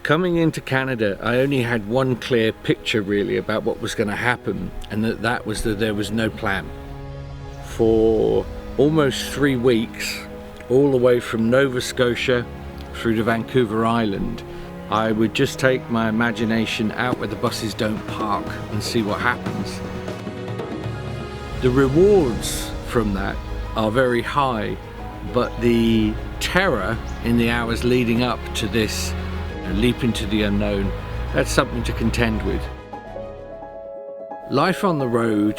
Coming into Canada, I only had one clear picture really about what was going to happen, and that was that there was no plan. For almost 3 weeks, all the way from Nova Scotia through to Vancouver Island, I would just take my imagination out where the buses don't park and see what happens. The rewards from that are very high, but the terror in the hours leading up to this leap into the unknown, that's something to contend with. Life on the road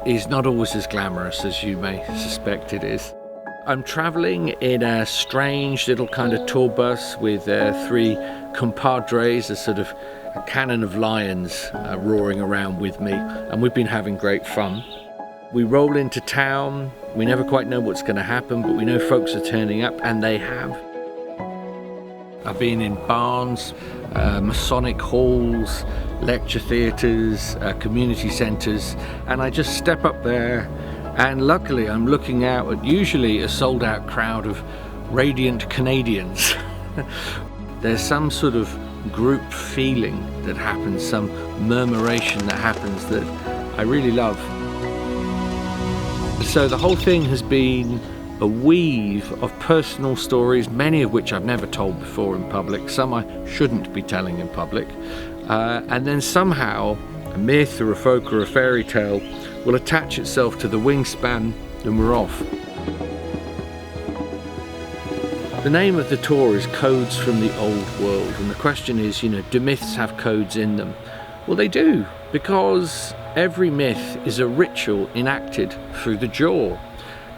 is not always as glamorous as you may suspect it is. I'm traveling in a strange little kind of tour bus with 3 compadres, a sort of a cannon of lions roaring around with me, and we've been having great fun. We roll into town, we never quite know what's going to happen, but we know folks are turning up, and they have. I've been in barns, Masonic halls, lecture theatres, community centres, and I just step up there, and luckily I'm looking out at usually a sold-out crowd of radiant Canadians. There's some sort of group feeling that happens, some murmuration that happens that I really love. So the whole thing has been a weave of personal stories, many of which I've never told before in public, some I shouldn't be telling in public, and then somehow a myth or a folk or a fairy tale will attach itself to the wingspan and we're off. The name of the tour is Codes from the Old World, and the question is, do myths have codes in them? Well, they do, because every myth is a ritual enacted through the jaw.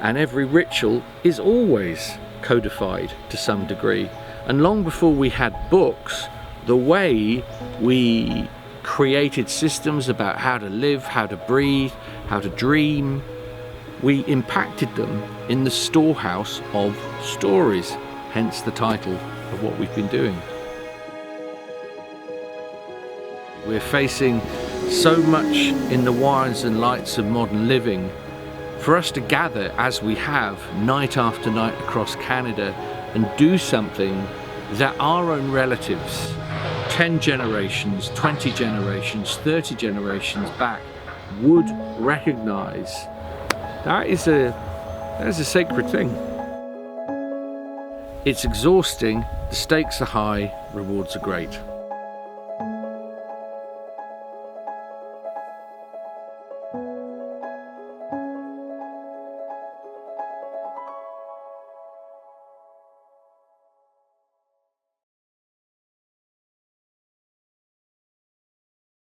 And every ritual is always codified to some degree. And long before we had books, the way we created systems about how to live, how to breathe, how to dream, we impacted them in the storehouse of stories, hence the title of what we've been doing. We're facing so much in the wires and lights of modern living. For us to gather as we have night after night across Canada and do something that our own relatives 10 generations, 20 generations, 30 generations back would recognize, that is a sacred thing. It's exhausting, the stakes are high, rewards are great.